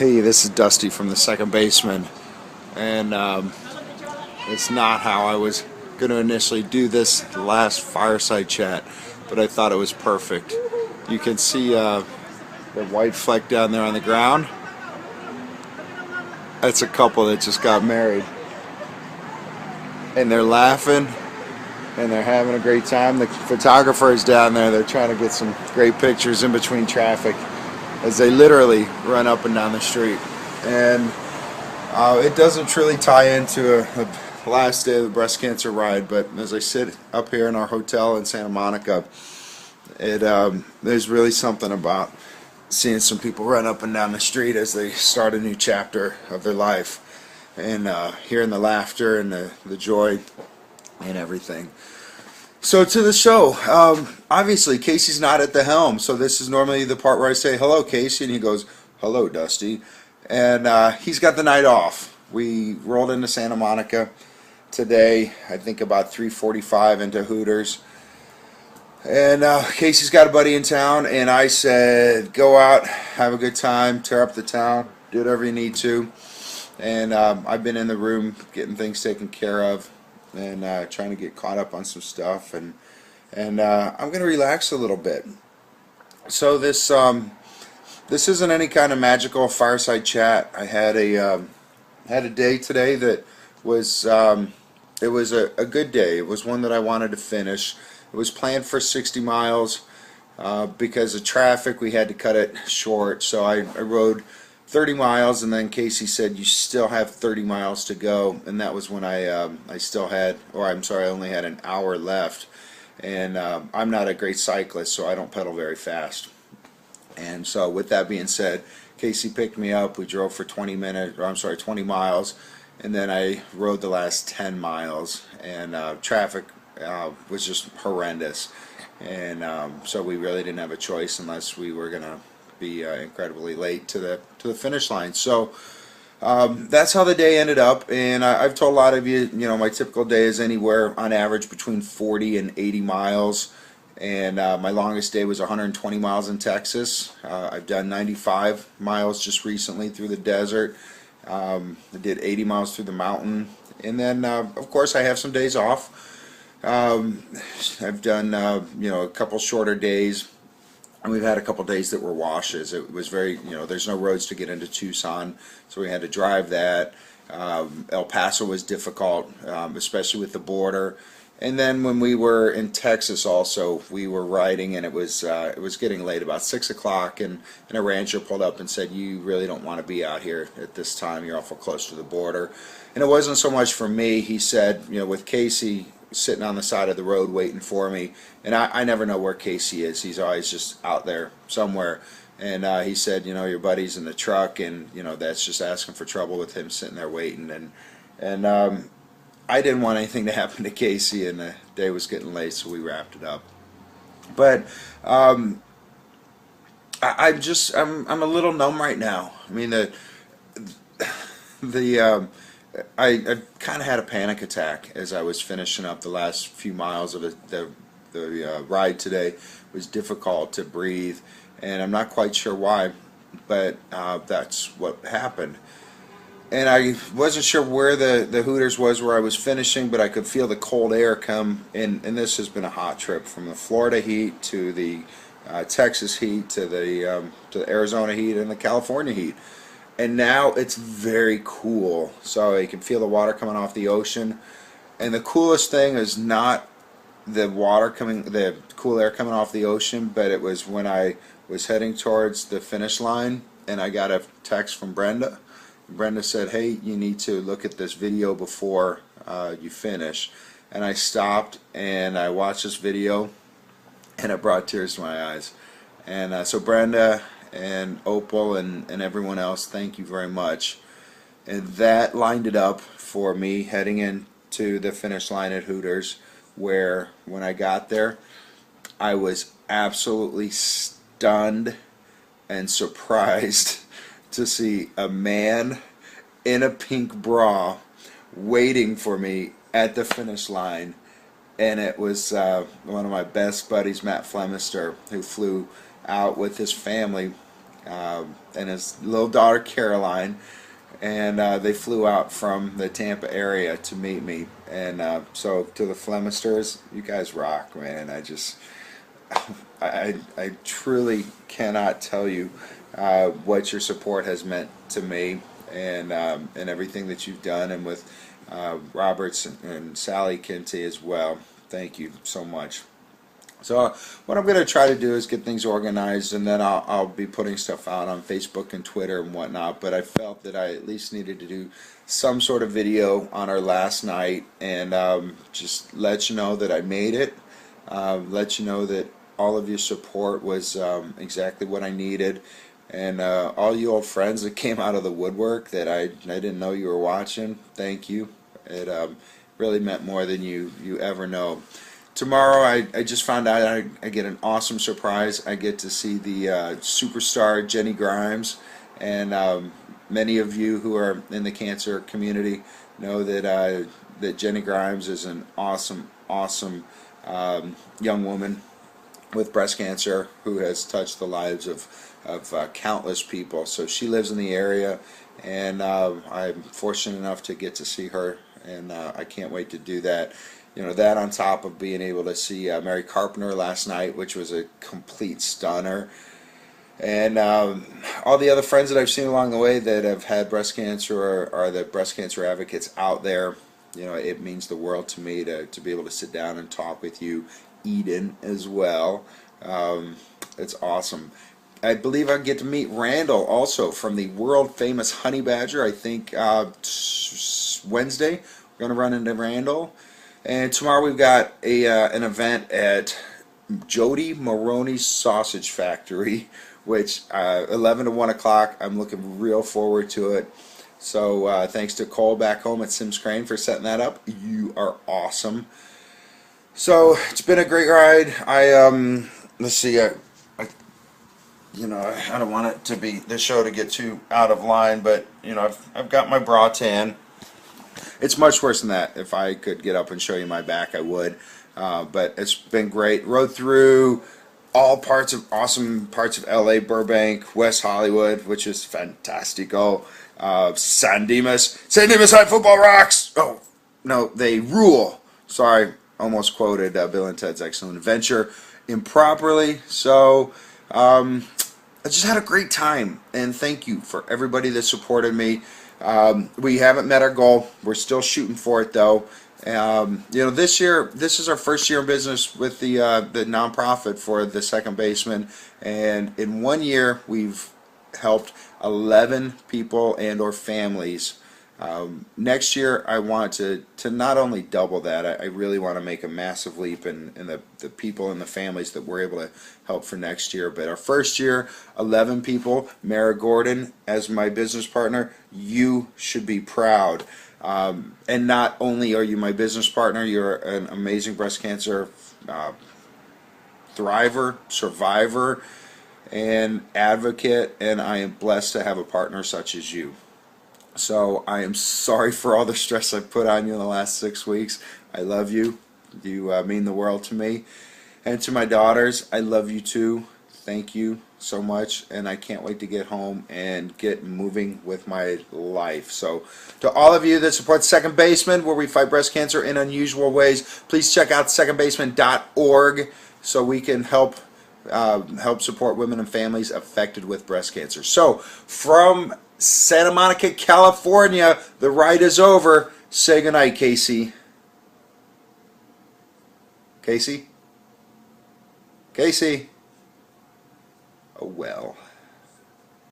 Hey, this is Dusty from the Second Baseman, and it's not how I was going to initially do this last fireside chat, but I thought it was perfect. You can see the white fleck down there on the ground. That's a couple that just got married, and they're laughing and they're having a great time. The photographer is down there. They're trying to get some great pictures in between traffic as they literally run up and down the street. And it doesn't truly tie into a last day of the breast cancer ride, but as I sit up here in our hotel in Santa Monica, there's really something about seeing some people run up and down the street as they start a new chapter of their life, and hearing the laughter and the joy and everything. So to the show, obviously Casey's not at the helm, so this is normally the part where I say hello Casey, and he goes hello Dusty, and he's got the night off. We rolled into Santa Monica today, I think about 3:45 into Hooters, and Casey's got a buddy in town, and I said go out, have a good time, tear up the town, do whatever you need to. And I've been in the room getting things taken care of, and trying to get caught up on some stuff, and I'm going to relax a little bit. So this isn't any kind of magical fireside chat. I had a day today that was it was a good day. It was one that I wanted to finish. It was planned for 60 miles. Because of traffic we had to cut it short, so I rode 30 miles, and then Casey said you still have 30 miles to go, and that was when I still had, or I'm sorry, I only had an hour left, and I'm not a great cyclist, so I don't pedal very fast. And so with that being said, Casey picked me up, we drove for 20 miles, and then I rode the last 10 miles, and traffic was just horrendous, and so we really didn't have a choice unless we were gonna be incredibly late to the finish line. So that's how the day ended up, and I've told a lot of you, my typical day is anywhere on average between 40 and 80 miles, and my longest day was 120 miles in Texas. I've done 95 miles just recently through the desert. I did 80 miles through the mountain, and then of course I have some days off. I've done a couple shorter days, and we've had a couple days that were washes. It was very, there's no roads to get into Tucson, so we had to drive that. El Paso was difficult, especially with the border. And then when we were in Texas also, we were riding, and it was getting late, about 6 o'clock, and a rancher pulled up and said, you really don't want to be out here at this time, you're awful close to the border. And it wasn't so much for me. He said, with Casey sitting on the side of the road waiting for me, and I never know where Casey is. He's always just out there somewhere, and he said, your buddy's in the truck, and that's just asking for trouble with him sitting there waiting, and I didn't want anything to happen to Casey, and the day was getting late, so we wrapped it up. But I'm a little numb right now. I mean, I kind of had a panic attack as I was finishing up the last few miles of the ride today. It was difficult to breathe, and I'm not quite sure why, but that's what happened. And I wasn't sure where the Hooters was where I was finishing, but I could feel the cold air come in, and this has been a hot trip, from the Florida heat to the Texas heat to the Arizona heat and the California heat. And now it's very cool, so you can feel the water coming off the ocean. And the coolest thing is not the cool air coming off the ocean, but it was when I was heading towards the finish line, and I got a text from Brenda. Brenda said, hey, you need to look at this video before you finish. And I stopped and I watched this video, and it brought tears to my eyes. And so Brenda and Opal and everyone else, thank you very much. And that lined it up for me heading into the finish line at Hooters, where when I got there I was absolutely stunned and surprised to see a man in a pink bra waiting for me at the finish line. And it was one of my best buddies, Matt Flemister, who flew out with his family and his little daughter Caroline, and they flew out from the Tampa area to meet me. And so to the Flemisters, you guys rock, man. I truly cannot tell you what your support has meant to me, and everything that you've done, and with Roberts and Sally Kinsey as well. Thank you so much. So what I'm going to try to do is get things organized, and then I'll be putting stuff out on Facebook and Twitter and whatnot. But I felt that I at least needed to do some sort of video on our last night, and just let you know that I made it. Let you know that all of your support was exactly what I needed. And all you old friends that came out of the woodwork that I didn't know you were watching, thank you. It really meant more than you ever know. Tomorrow I just found out I get an awesome surprise. I get to see the superstar Jenny Grimes, and many of you who are in the cancer community know that that Jenny Grimes is an awesome young woman with breast cancer who has touched the lives of countless people. So she lives in the area, and I'm fortunate enough to get to see her, and I can't wait to do that. You know, that on top of being able to see Mary Carpenter last night, which was a complete stunner, and all the other friends that I've seen along the way that have had breast cancer or are the breast cancer advocates out there. You know, it means the world to me to be able to sit down and talk with you, Eden, as well. It's awesome. I believe I get to meet Randall also from the world famous Honey Badger. I think Wednesday we're going to run into Randall. And tomorrow we've got an event at Jody Maroney's Sausage Factory, which 11 to 1 o'clock. I'm looking real forward to it. So thanks to Cole back home at Sims Crane for setting that up. You are awesome. So it's been a great ride. Let's see. You know, I don't want it to be the show to get too out of line, but you know, I've got my bra tan. It's much worse than that. If I could get up and show you my back, I would. But it's been great. Rode through all awesome parts of LA, Burbank, West Hollywood, which is fantastico. San Dimas High Football rocks. Oh no, they rule. Sorry, almost quoted Bill and Ted's Excellent Adventure improperly. So I just had a great time, and thank you for everybody that supported me. We haven't met our goal. We're still shooting for it, though. You know, this year, this is our first year in business with the nonprofit for the Second Baseman, and in 1 year, we've helped 11 people and or families. Next year, I want to not only double that, I really want to make a massive leap in the people and the families that we're able to help for next year. But our first year, 11 people, Mara Gordon as my business partner. You should be proud. And not only are you my business partner, you're an amazing breast cancer thriver, survivor, and advocate, and I am blessed to have a partner such as you. So I am sorry for all the stress I put on you in the last 6 weeks. I love you. You mean the world to me. And to my daughters, I love you too. Thank you so much, and I can't wait to get home and get moving with my life. So to all of you that support Second Baseman, where we fight breast cancer in unusual ways, please check out secondbaseman.org so we can help support women and families affected with breast cancer. So from Santa Monica, California, the ride is over. Say goodnight, Casey. Casey? Casey? Oh well.